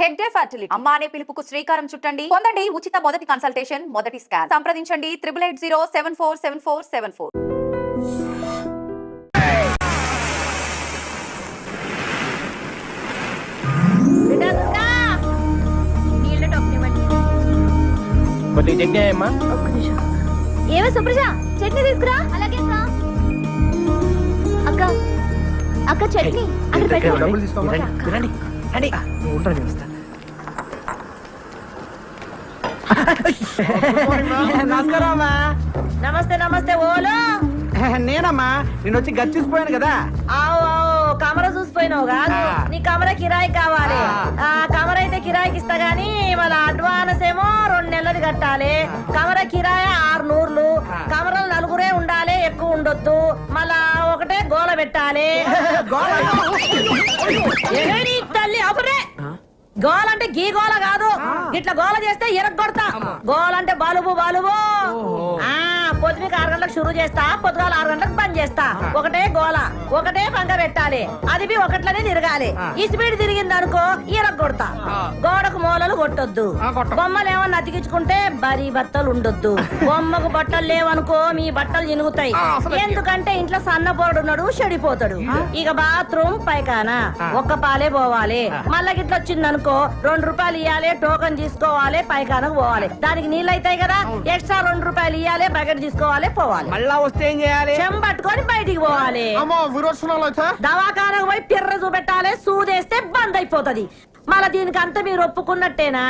Tech day fertility అమ్మ అనే పిలుపుకు శ్రీకారం చుట్టండి. పొందండి ఉచిత మొదటి కన్సల్టేషన్, మొదటి స్కాన్. సంప్రదించండి 8880747474. ఏమో సుప్రజ చట్నీ తీసుకురా. అలాగే అక్క అక్క చట్నీ అక్కడ పెట్టు. నమస్కారం. నమస్తే నమస్తే. ఓలో నేనమ్మా నేను వచ్చి గచ్చిపోయాను కదా. ఆవు ఆవు కమర చూసిపోయినావు కాదు. నీ కమర కిరాయి కావాలి. ఆ కమర అయితే కిరాయికి ఇస్తా గానీ మళ్ళీ అడ్వాన్స్ ఏమో 2 నెలలది కట్టాలి. కమర కిరాయి 600. కమరలు 4 ఉండాలి, ఎక్కువ ఉండొద్దు. మళ్ళా ఒకటే గోల పెట్టాలి. ఏమేని తల్లి అపురే గోల అంటే గీ గోల కాదు. ఇట్లా గోల చేస్తే ఎరగొడతా. గోల అంటే బలుబు బలుబు. పొద్దుకి 6 గంటలకు షురూ చేస్తా, పొద్దుగాల 6 గంటలకు బంద్ చేస్తా. ఒకటే గోల, ఒకటే పంక పెట్టాలి. అది ఒకట్లనే తిరగాలి. ఈ స్పీడ్ తిరిగింది అనుకో ఎరగొడతా. గోడకు మూలలు కొట్టొద్దు. బొమ్మలు ఏమన్నా అతికించుకుంటే బరీ బట్టలు ఉండొద్దు. బొమ్మకు బట్టలు లేవనుకో మీ బట్టలు చినుగుతాయి. ఎందుకంటే ఇంట్లో సన్నపోడు ఉన్నాడు, చెడిపోతాడు. ఇక బాత్రూమ్ పైకానా ఒక్క పాలే పోవాలి. మళ్ళా గిట్ల వచ్చిందనుకో 2 రూపాయలు ఇవ్వాలి, టోకన్ తీసుకోవాలి, పైకానకు పోవాలి. దానికి నీళ్ళు అవుతాయి కదా, ఎక్స్ట్రా 2 రూపాయలు ఇవ్వాలి, బకెట్ తీసుకోవాలి, పోవాలి. మళ్ళా వస్తే ఏం చేయాలి? చెంబట్టుకొని బయటికి పోవాలి. దవాఖానకు పోయి పిర్ర చూపెట్టాలి. సూదేస్తే బంద్ అయిపోతది. మళ్ళా దీనికి అంతా మీరు ఒప్పుకున్నట్టేనా?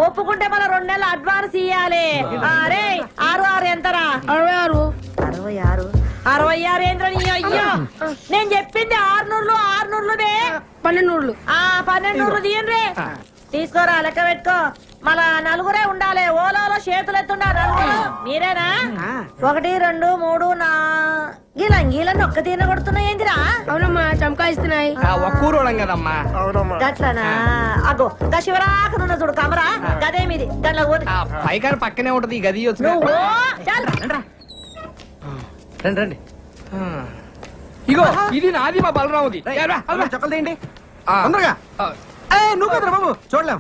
ఒప్పుకుంటే మళ్ళీ 2 నెలలు అడ్వాన్స్ ఇయ్యాలి. అరే 6 ఎంతరా? 66 ఏంద్ర? అయ్యో నేను చెప్పింది 600. 1200 తీయండి. తీసుకోరా, లెక్క పెట్టుకో. మళ్ళా 4 ఉండాలి. ఓలాలో చేతులు ఎత్తుండాలి. 4 మీరేనా? 1 2 3 4 గీలని ఒక్క తీన కొడుతున్నాయి ఏందిరా? అవునమ్మా చమకాయిస్తున్నాయి. ఒక్కూరోళం కదమ్మా. గట్లనా? అగో గా శివరాకనున్న చూడు కమరా, గదే మీది. దాంట్లో పైకారు పక్కనే ఉంటది ఈ గది. రండి రండి. ఇగో ఇది నాది, మా బలరాముది. చక్కలు తీయండి తొందరగా. నువ్వు కదరా బాబు, చూడలేం.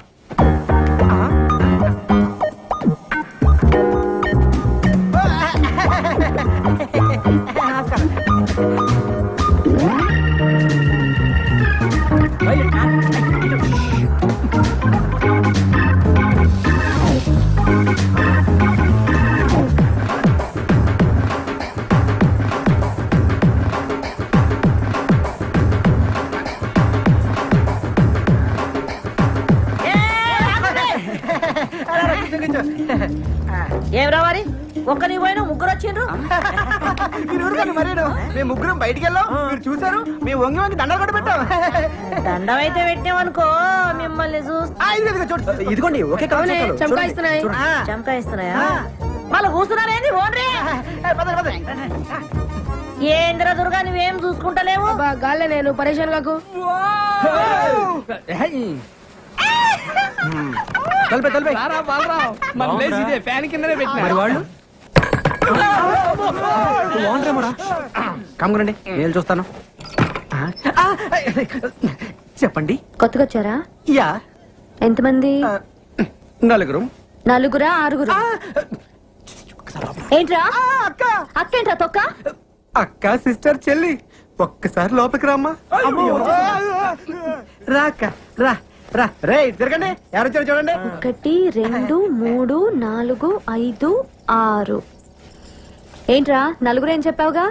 ఏం రావాలి? ఒక్క నీ పోయినా 3 వచ్చిండ్రు. మేము 3 బయటికి వెళ్ళాం, మీరు చూసారు. మేము వంగి వంగి దండలు కూడా పెట్టాం. దండం అయితే పెట్టామనుకో మిమ్మల్ని ఇదిగోండి ఒకే చంకాయిస్తున్నాయా? మళ్ళీ కూర్చున్నారేంది? ఓన్రే ఏంద్ర దుర్గా, నువ్వేం చూసుకుంటలేవు? గాల్లే నేను పరేషాన్ కాకు. ఫ్యాన్ కిందనే పెట్టిన వాళ్ళు. కమ్మురండి, నేను చూస్తాను. చెప్పండి. కొత్తగా వచ్చారా? యా. ఎంతమంది? 4. 4 6? ఏంట్రా అక్క. అక్కేంట్రా తొక్క? అక్క, సిస్టర్, చెల్లి, ఒక్కసారి లోపలికి రామ్మా. రా అక్క, రా రా. రే తిరగండి, ఎవరు వచ్చారు చూడండి. 1 2 3 4 5 6. ఏంట్రా 4 ఏం చెప్పావుగా?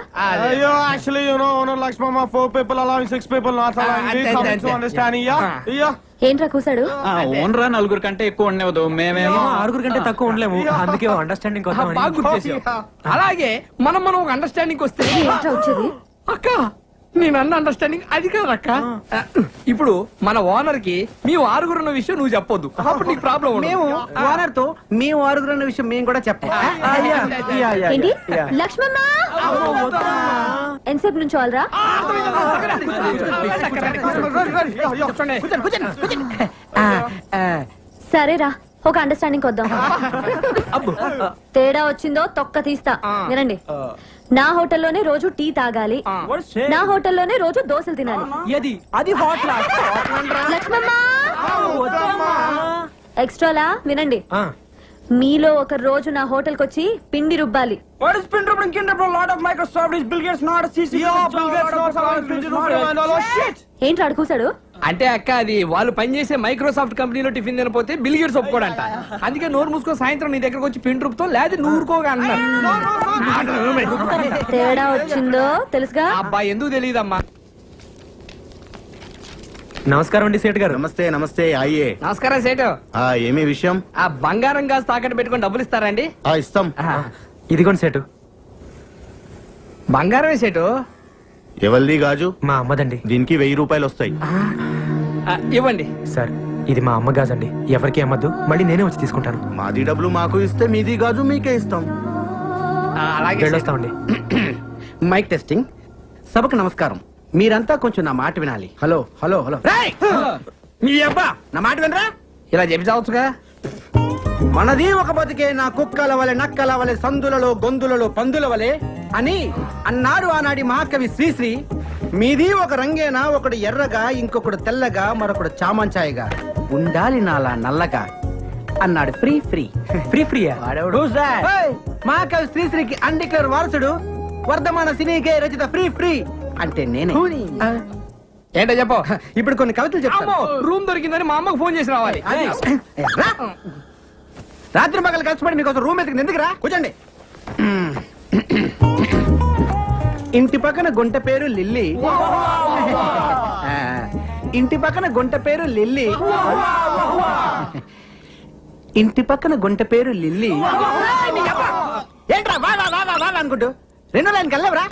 Yo, actually, you know, Lakshmama, 4 people allowing 6 people not allowing. We come to understand. Yeah. ఏంట్రా కూసాడు? ఓన్రా 4 కంటే ఎక్కువ ఉండవద్దు. మేమేమో 6 కంటే తక్కువ ఉండలేము. అందుకే అండర్స్టాండింగ్ అలాగే మనం ఒక అండర్స్టాండింగ్ వస్తే. ఏంట్రా వచ్చేది? అక్క, నేను అన్న అండర్స్టాండింగ్ అది కాదక్క. ఇప్పుడు మన ఓనర్ కి మీ 6 ఉన్న విషయం నువ్వు చెప్పొద్దు. అప్పుడు నీకు ప్రాబ్లం. మేము ఓనర్ తో మేము 6 అన్న విషయం మేము కూడా చెప్పాం. ఏంటి లక్ష్మమ్మ? ఎంతసేపు నుంచి వాళ్ళరా? సరేరా, ఒక అండర్స్టాండింగ్ వద్దాం. తేడా వచ్చిందో తొక్క తీస్తా. వినండి, నా హోటల్లోనే రోజు టీ తాగాలి, నా హోటల్లోనే రోజు దోశలు తినాలి. అది హోటల్. లక్ష్మమ్మ ఎక్స్ట్రాలా వినండి. మీలో ఒక రోజు నా హోటల్ కొచ్చి పిండి రుబ్బాలి. What is pin dribbling? Kin dribbling? Lot of Microsoft is Bill Gates, not a CC. Yo, Bill Gates knows how to do it. Shit. ఏంటి అడుగుసాడు? అంటే అక్క అది వాళ్ళు పనిచేసే మైక్రోసాఫ్ట్ కంపెనీలో టిఫిన్ తినపోతే బిల్ గేట్స్ ఒప్పుకోడంట. అందుకే నోరు మూసుకొని సాయంత్రం నీ దగ్గరకు వచ్చి పిండి రూపుతో లేదా నువ్వు ఊరుకోగా అన్నారు. తేడా వచ్చిందో తెలుసుగా. అబ్బా ఎందుకు తెలియదమ్మా. నమస్కారం అండి సేట్ గారు. నమస్తే నమస్తే అయ్యే. నమస్కారం సేటు. ఏమి విషయం? ఆ బంగారం గాజు తాకట్టు పెట్టుకొని డబ్బులు ఇస్తారండి? ఇస్తాం. ఇదిగోండి సేటు. బంగారమే సేటు. ఎవరిది గాజు? మా అమ్మదండి. దీనికి 1000 రూపాయలు వస్తాయి. ఇవ్వండి సార్ ఇది మా అమ్మ గాజండి, ఎవరికి అమ్మద్దు, మళ్ళీ నేనే వచ్చి తీసుకుంటాను. మాది డబ్బులు మాకు ఇస్తే మీది గాజు మీకే ఇస్తాం. అలాగే వెళ్ళొస్తామండి. Mic testing. సభకు నమస్కారం. మీరంతా కొంచెం నా మాట వినాలి. Hello hello hello. రేయ్! మీ అబ్బా నా మాట వినరా? ఇలా చెప్పి చావచ్చుగా. మనది ఒక బతికే, నా కుక్కల వలె నక్కల వలె సందులలో గొంతులలో పందుల వలె అని అన్నాడు ఆనాడి మహాకవి శ్రీశ్రీ. మీది ఒక రంగేనా, ఒకడు ఎర్రగా, ఇంకొకడు తెల్లగా, మరొకడు చామంచాయిగా, ఉండాలి నాలా నల్లగా అన్నాడు ఫ్రీ ఫ్రీ. ఫ్రీ ఫ్రీయా? మహాకవి శ్రీశ్రీకి అన్డిక్లేర్ వారసుడు, వర్ధమాన సినీకే రచిత ఫ్రీ ఫ్రీ అంటే నేనే. ఏంటో చెప్పు. ఇప్పుడు కొన్ని కవితలు చెప్తాను. అమ్మో, రూమ్ దొరికిందని మా అమ్మకు ఫోన్ చేసి రావాలి. రా. రాత్రి పగలు కష్టపడి మీకోసం రూమ్ ఎత్తుకుని ఎందుకురా? కూర్చోండి. ఇంటి పక్కన గుంట పేరు లిల్లీ. ఇంటి పక్కన గుంట పేరు లిల్లీ. ఇంటి పక్కన గుంట పేరు లిల్లీ. ఏంట్రా వా వా వా వా వా అనుకుంటూ రెండో లైన్కి వెళ్ళవరా?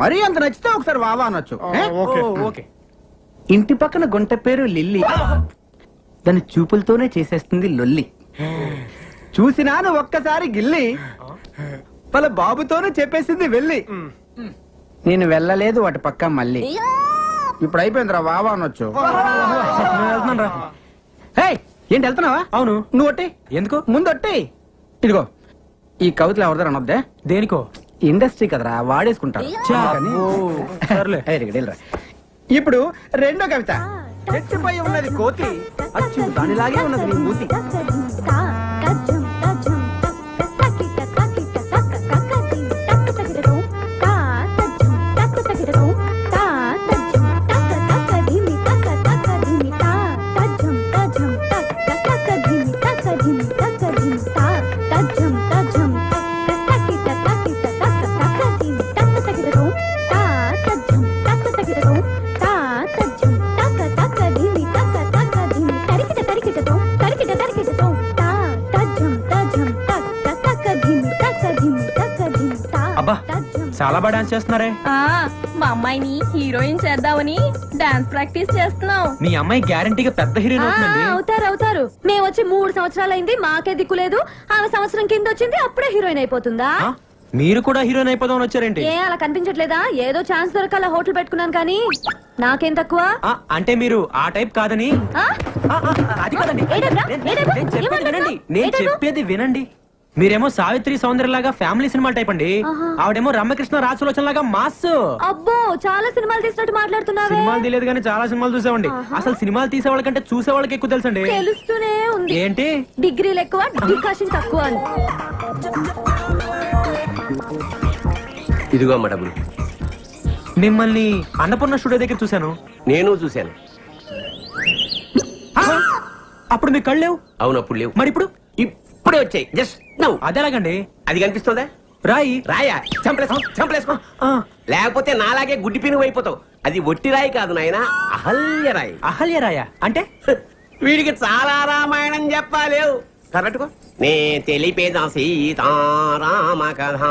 మరీ అంత నచ్చితే ఒకసారి వావా అనొచ్చు. ఓకే. ఇంటి పక్కన గుంట పేరు లిల్లీ, దాని చూపులతోనే చేసేస్తుంది లొల్లి. చూసినాను ఒక్కసారి గిల్లి, వాళ్ళ బాబుతోనే చెప్పేసింది వెళ్ళి. నేను వెళ్ళలేదు వాటి పక్క మళ్ళీ. ఇప్పుడు అయిపోయిందిరా వావా అనొచ్చు. ఏయ్, ఏంటి వెళ్తున్నావా? అవును. నువ్వు ఒట్టి ఎందుకు? ముందు ఒట్టి. ఇదిగో ఈ కవితలు ఎవరిదారు అనొద్దే. దేనికో? ఇండస్ట్రీ కదరా, వాడేసుకుంటారు. సర్లే. ఇప్పుడు రెండో కవిత. చెట్టుపై ఉన్నది కోతి, అచ్చు దానిలాగే ఉన్నది నీ మూతి. అబ్బా చాలా బాగా డాన్స్ చేస్తున్నారే. మా అమ్మాయిని హీరోయిన్ చేద్దామని డాన్స్ ప్రాక్టీస్ చేస్తున్నాం. మీ అమ్మాయి గ్యారంటీగా పెద్ద హీరోయిన్ అవుతుందండి. అవుతారు. మేము వచ్చి 3 సంవత్సరాలైంది, మాకే దిక్కు లేదు. ఆమె సంవత్సరం కింద వచ్చింది, అప్పుడే హీరోయిన్ అయిపోతుందా? మీరు కూడా హీరోయిన్ అయిపోదామని వచ్చారేంటి? ఏ అలా కనిపించట్లేదా? ఏదో ఛాన్స్ దొరకాల హోటల్ పెట్టుకున్నాను కానీ నాకేం తక్కువ. అంటే మీరు ఆ టైప్ కాదని. అది కాదండి. నేను చెప్పేది వినండి. మీరేమో సావిత్రి సౌందర్యలాగా ఫ్యామిలీ సినిమా టైప్ అండి. ఆవిడేమో రమ్యకృష్ణ రాజసులోచన లాగా మాస్. అబ్బో, చాలా సినిమాలు తీసినట్టు మాట్లాడుతున్నావే. సినిమాలు తీయలేదు కానీ చాలా సినిమాలు చూసామండి. అసలు సినిమాలు తీసే వాళ్ళకంటే చూసే వాళ్ళకి ఎక్కువ తెలుసండి. తెలుస్తూనే ఉంది. ఏంటి? డిగ్రీలు ఎక్కువ, డికాషన్ తక్కువ అని. ఇదిగో అమ్మ డబ్బులు. మిమ్మల్ని అన్నపూర్ణ స్టూడియో దగ్గర చూశాను. నేను చూశాను. అప్పుడు మీ కళ్ళు లేవు. అవును, అప్పుడు లేవు. మరి ఇప్పుడు? ఇప్పుడే వచ్చాయి. Just now. అదేలాగండి? అది కనిపిస్తుందా? రాయి. రాయా? చంపలేసుకో. లేకపోతే నాలాగే గుడ్డి పినుగు అయిపోతావు. అది ఒట్టి రాయి కాదు నాయన, అహల్య రాయి. అహల్య రాయా అంటే? వీడికి చాలా రామాయణం చెప్పాలేవు. కరెక్ట్గా నే తెలిపేదా సీతారామ కథ.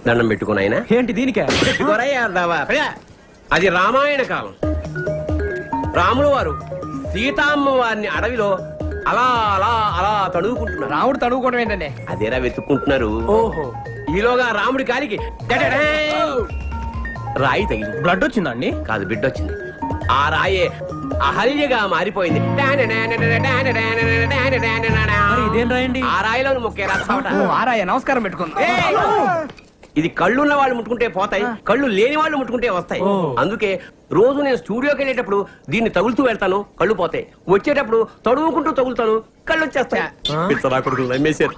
దండం పెట్టుకున్నాయన. ఏంటి దీనికే? పెట్టుకోరయ్యా. అది రామాయణ కాలం. రాములు వారు సీతామ్మ వారిని అడవిలో అలా అలా అలా తడువుకుంటున్నారు. రాముడు తడువుకోవడం ఏంటండి? అదేరా వెతుక్కుంటున్నారు. ఓహో. ఈలోగా రాముడి కాలికి రాయి తగిలి బ్లడ్ వచ్చిందండి? కాదు, బిడ్డ వచ్చింది. ఆ రాయే అహల్యగా మారిపోయింది. మరి ఇదేం రాయండి? ఆ రాయిలో ముఖ్య ఆరాయ నమస్కారం పెట్టుకుంది. ఇది కళ్ళు ఉన్న వాళ్ళు ముట్టుకుంటే పోతాయి, కళ్ళు లేని వాళ్ళు ముట్టుకుంటే వస్తాయి. అందుకే రోజు నేను స్టూడియోకి వెళ్ళేటప్పుడు దీన్ని తగులుతూ వెళ్తాను, కళ్ళు పోతాయి. వచ్చేటప్పుడు తడువుకుంటూ తగులుతాను, కళ్ళు వచ్చేస్తాయి. పిచ్చరా కొడుకులు నమ్మేశారు.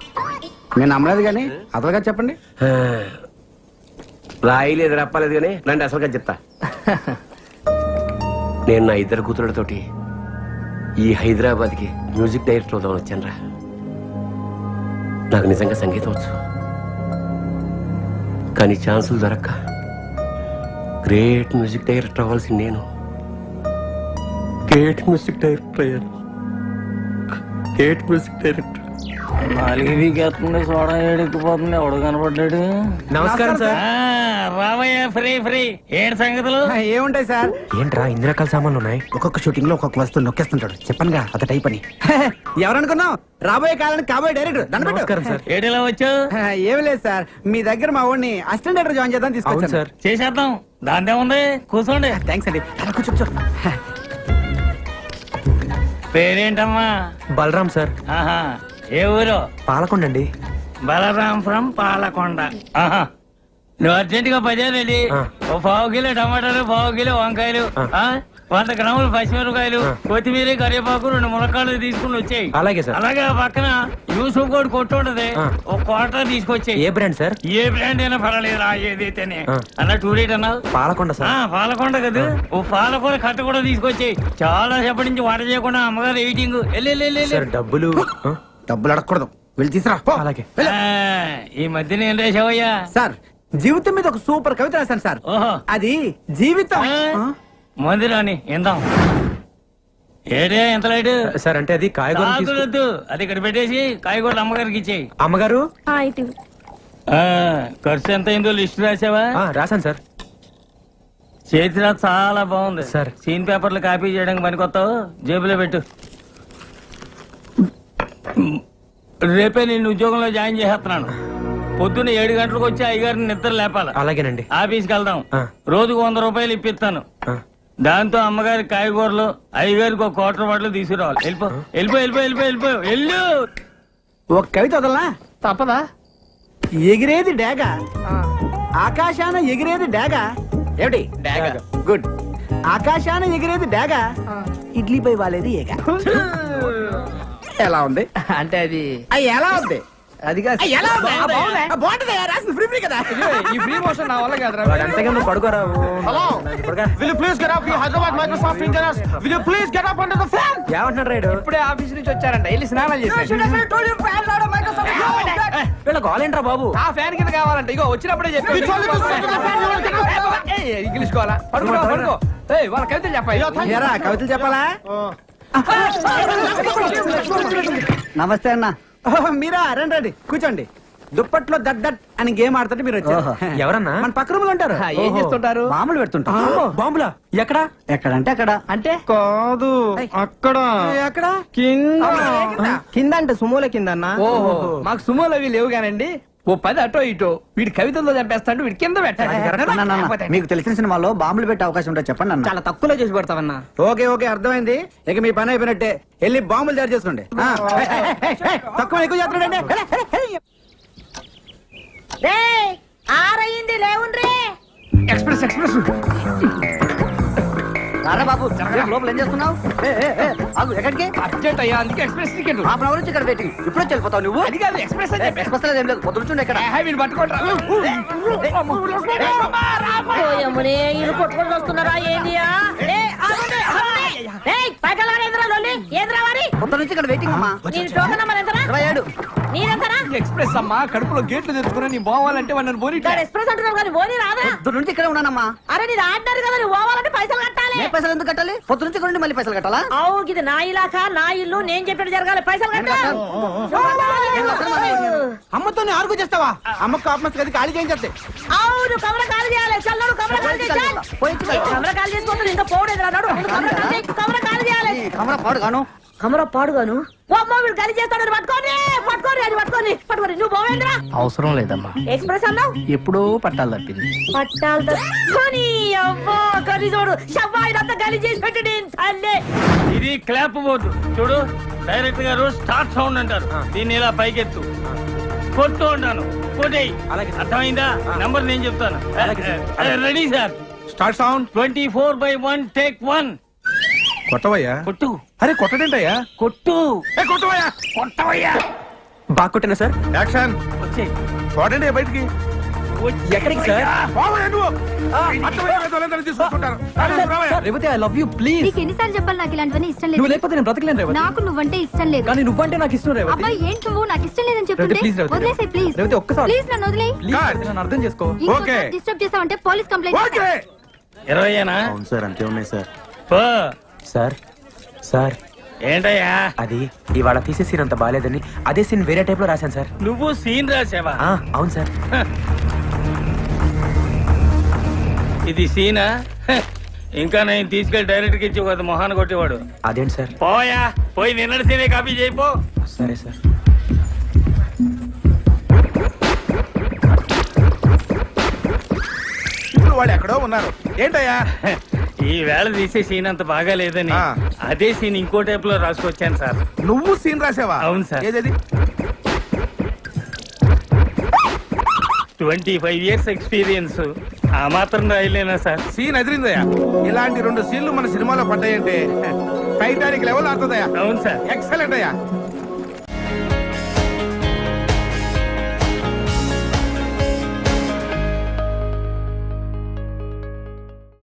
నేను నమ్మలేదు కానీ అసలుగా చెప్పండి. రాయలేదు రప్పలేదు కానీ రండి అసలుగా చెప్తా. నేను నా ఇద్దరు కూతురులతోటి ఈ హైదరాబాద్కి మ్యూజిక్ డైరెక్టర్ అవుదామని వచ్చానురా. నాకు నిజంగా సంగీతం వచ్చు, కానీ ఛాన్సులు దొరక్క గ్రేట్ మ్యూజిక్ డైరెక్టర్ అవ్వాల్సింది నేను. గ్రేట్ మ్యూజిక్ డైరెక్టర్ అయ్యాను. Great music director. సోడా ఏడికిపోతుంది ఎవడు కనపడ్డాడు. నమస్కారం సార్. రావయ్య ఫ్రీ ఫ్రీ ఏడు సంగతులు. ఏముంటాయి సార్, ఏంట్రా ఇన్ని రకాల సామాన్లు ఉన్నాయి? ఒక్కొక్క షూటింగ్ లో ఒక్కొక్క వస్తువు నొక్కేస్తుంటాడు. చెప్పనుగా అత టైప్ అని. ఎవరనుకున్నావు? రాబోయే కాలానికి కాబోయే డైరెక్టర్. నమస్కారం సార్. ఏడిలా వచ్చావు? ఏమి లేదు సార్, మీ దగ్గర మా వాడిని అసిస్టెంట్ డైరెక్టర్ జాయిన్ చేద్దాం అవును తీసుకొచ్చాను సార్. చేసేద్దాం, దాందే ఉంది, కూర్చోండి. థ్యాంక్స్ అండి. అలా కూర్చో కూర్చో. పేరేంటమ్మా? బలరాం సార్. ఆహా, ఏ ఊరు? పాలకొండ అండి. బలరాం ఫ్రం పాలకొండ. ఆహా, నువ్వు అర్జెంట్ గా బజార్ వెళ్ళి ఓ పావు కిలో టమాటాలు, పావు కిలో వంకాయలు, 100 గ్రాములు పచ్చిమిరపకాయలు, కొత్తిమీర, కరివేపాకు, 2 ములక్కాడలు తీసుకుని వచ్చాయి. అలాగే సార్. అలాగే ఆ పక్కన యూసుఫ్ కోడ్ కొట్టు ఉంటది, ఒక క్వార్టర్ తీసుకొచ్చాయి. ఏ బ్రాండ్ సార్? ఏ బ్రాండ్ అయినా పర్వాలేదు, ఏదైతేనే. అన్న టూ రేట్ అన్నావు? పాలకొండ సార్. పాలకొండ కదా, ఓ పాలకొండ కట్ట కూడా తీసుకొచ్చాయి. చాలా సేపటి నుంచి వంట చేయకుండా అమ్మగారు ఎయిటింగ్. సార్ డబ్బులు డబ్బులు అడగకూడదు, వెళ్ళి తీసురా. అలాగే. ఈ మధ్యన ఏం రాసావయ్యా? సార్ జీవితం మీద ఒక సూపర్ కవిత రాశాను సార్. ఓహో, అది జీవితం. మంది రాని ఇందాం. ఏడే ఎంత లైట్? సార్ అంటే అది కాయగూరలు తీసుకు- వద్దు, అది ఇక్కడ పెట్టేసి కాయగూరలు అమ్మగారికి ఇచ్చేయి. అమ్మగారు ఖర్చు ఎంత అయిందో లిస్ట్ రాసావా? రాశాను సార్. చేతిలో చాలా బాగుంది సార్. సీన్ పేపర్లు కాపీ చేయడానికి పనికొస్తావు, జేబులో పెట్టు. రేపే నేను ఉద్యోగంలో జాయిన్ చేసేస్తున్నాను. పొద్దున్న 7 గంటలకు వచ్చి అయ్యగారిని నిద్ర లేపాలి. అలాగేనండి. ఆఫీస్కి వెళ్దాం. ఆ. రోజుకు 100 రూపాయలు ఇప్పిస్తాను. దాంతో అమ్మగారి కాయగూరలు, అయ్యగారికి ఒక క్వార్టర్ బాటిల్ తీసుకురావాలి. వెళ్ళిపో వెళ్ళిపో వెళ్ళిపో వెళ్ళిపో వెళ్ళిపో వెళ్ళు. ఒక కవిత వదలనా? తప్పదా? ఎగిరేది డేగ, ఆకాశాన ఎగిరేది డేగ. ఏమిటి డేగ? గుడ్. ఆకాశాన ఎగిరేది డేగ, ఇడ్లీపై వాలేది ఏగ. ఎలా ఉంది? అంటే అది ఎలా ఉంది? అది కాదు. ఎలా ఉంది? బాగుంటుంది, రాసింది ఫ్రీ కదా. ఈ ఫ్రీ మోషన్ నా వల్ల కాదురా. అంతగా నువ్వు పడుకోరా. Hello. Will you please get up? We Hyderabad Microsoft engineers. Will you please get up under the fan? ఏమంటున్నాడు రైడు? ఇప్పుడే ఆఫీస్ నుంచి వచ్చారంట, వెళ్ళి స్నానాలు చేసి. వీళ్ళ గోలేంట్రా బాబు? ఆ ఫ్యాన్ కింద కావాలంట. ఇగో వచ్చినప్పుడే చెప్పి. We told you to sit in the fan. You will get up. English కోవాలా? పడుకో పడుకో. ఏయ్, వాళ్ళ కవితలు చెప్పాయి. ఎరా కవితలు చెప్పాలా? నమస్తే అన్న. మీరా? రండి రండి కూర్చోండి. దుప్పట్లో దట్ దట్ అని గేమ్ ఆడుతుంటే మీరు వచ్చారు. ఎవరన్నా? మన పక్క రూమ్ లో ఉంటారు. ఏం చేస్తుంటారు? మామూలు పెడుతుంటారు. బాంబులా? ఎక్కడ? ఎక్కడంటే అక్కడ. అంటే కాదు, అక్కడ అక్కడ కింద. కింద అంటే సుమోల కింద అన్న. ఓహో, మాకు సుమోలు అవి లేవు కానండి. ఓ 10 అటో ఇటో వీడి కవితల్లో చంపేస్తాడు, వీడి కింద పెట్టాడు. మీకు తెలిసిన సినిమాలో బాంబులు పెట్టే అవకాశం ఉంటే చెప్పండి అన్న. చాలా తక్కువలో చేసి పెడతావన్నా. ఓకే ఓకే అర్థమైంది. ఇక మీ పని అయిపోయినట్టే, వెళ్ళి బాంబులు తయారు చేసుకోండి. తక్కువ ఎక్కువ చేస్తున్నాడండి. ఆరయింది లేవుండ్రీ. Express express. అరే బాబు, లోపల ఏం చేస్తున్నావు? ఎక్కడికి? అర్జెంట్ అయ్యా, అందుకే ఎక్స్ప్రెస్ టికెట్. హాఫ్ అవర్ నుంచి ఇక్కడ వెయిటింగ్. ఇప్పుడు వెళ్ళిపోతావు నువ్వు? అది కాదు, ఎక్స్ప్రెస్ అని చెప్పి. ఎక్స్ప్రెస్ ఏం లేదు, పొద్దున ఇక్కడ. వీళ్ళు పట్టుకుంటా. ఓయమ్మనే, వీళ్ళు కొట్టుకొని వస్తున్నారా ఏందియా? పొద్దు నుంచి ఇక్కడ వెయిటింగ్ అమ్మా. ఎక్స్ప్రెస్ అమ్మా, కడుపులో గేట్లు తెచ్చుకుని నీ పోవాలంటే వాళ్ళని పోనీ. ఎక్స్ప్రెస్ అంటున్నారు కానీ పోనీ రాదా? పొద్దు నుంచి ఇక్కడే ఉన్నానమ్మా. అరే నీ ఆడినారు కదా, నువ్వు పోవాలంటే పైసలు కట్టాలి. ఏ పైసలు ఎందుకు కట్టాలి? పొద్దు నుంచి ఇక్కడ మళ్ళీ పైసలు కట్టాలా? అవు ఇది నా ఇలాకా, నా ఇల్లు, నేను చెప్పినట్టు జరగాలి. పైసలు కట్టాలి. అమ్మతో ఆర్గు చేస్తావా? అమ్మకు కాపమస్ కదా, ఖాళీ చేయించేస్తే. అవును, కమర కాలు చేయాలి. చల్లడు కమర కాలు చేయాలి. కమర కాలు చేసుకుంటుంది, ఇంకా పోవడేది రాడు. కమర కాలు చేయాలి. కమర పాడు గాను. కమర పాడుగాను. ఓ అమ్మ, వీడు గలి చేస్తాడు. పట్టుకోని పట్టుకోని అది పట్టుకోని పట్టుకోని. నువ్వు పోవేంద్రా? అవసరం లేదమ్మా, ఎక్స్ప్రెస్ అన్నావు. ఎప్పుడో పట్టాలు తప్పింది. పట్టాలు తప్పుకొని అవ్వా గలి చూడు. షవ్వాయినంతా గలి చేసి పెట్టి తల్లే. ఇది క్లాప్ బోర్డు చూడు. డైరెక్ట్ గారు స్టార్ట్ సౌండ్ అంటారు. దీన్ని ఇలా పైకెత్తు, కొడుతూ ఉంటాను. కోటేయ్ అలాగే సార్. అర్థమైందా నంబర్ నేను చెప్తాను అలాగే sir. Ready sir start sound 24/1 take 1 కొట్టవయ్యా కొట్టు అరే కొట్టడేంటయ్యా కొట్టు కొట్టవయ్యా కొట్టవయ్యా బాగా కొట్టినా సార్. యాక్షన్ వచ్చే చూడండి బయటికి ఎక్కడికి సార్? పోవయ్యా నువ్వు అర్థమయ్యే వాళ్ళందరినీ తీసుకొస్తుంటారు రావయ్యా. Revathi I love you please. నీకు ఎన్నిసార్లు చెప్పాలి నాకు ఇలాంటివన్నీ ఇష్టం నువ్వు లేదు లేకపోతే నేను బ్రతకలేను రేవతి. నాకు నువ్వంటే ఇష్టం లేదు కానీ నువ్వంటే నాకు ఇష్టం రేవతి. అబ్బాయి ఏంటి నువ్వు నాకు ఇష్టం లేదని చెప్తుంటే రేవతి, please, రేవతి. వదిలేసే ప్లీజ్ రేవతి, ఒక్కసారి. ప్లీజ్ నన్ను వదిలేయ్ ప్లీజ్ రేవతి, నన్ను అర్థం చేసుకో. ఓకే. డిస్టర్బ్ చేసావంటే పోలీస్ కంప్లైంట్ ఓకే 20ఏనా అవును సార్ అంతే ఉన్నాయి సార్. పో సార్ సార్ ఏంటయ్యా అది ఇవాళ తీసే సీన్ అంత బాగాలేదని అదే సీన్ వేరే టైప్ లో రాశాను సార్. నువ్వు సీన్ రాసావా అవును సార్. ఇది సీనా ఇంకా నేను తీసుకెళ్లి డైరెక్ట్ కి ఇచ్చి ఒక మొహాన్ని కొట్టేవాడు అదేంటి సార్? పోయా పోయి నిన్నటి సీనే కాపీ చేయిపో సరే సార్. ఇప్పుడు వాళ్ళు ఎక్కడో ఉన్నారు ఏంటయ్యా ఈ వేళ తీసే సీన్ అంత బాగా లేదని ఆ. అదే సీన్ ఇంకో టైప్ లో రాసుకొచ్చాను సార్ నువ్వు సీన్ రాసావా అవును సార్. ఏదది 25 years ఎక్స్పీరియన్స్ ఆ మాత్రం రాయలేనా సార్ సీన్ ఎదిరిందయ్యా ఇలాంటి 2 సీన్లు మన సినిమాలో పడ్డాయంటే టైటానిక్ లెవెల్ ఆడుతుందయ్యా అవును సార్ ఎక్సలెంట్ అయ్యా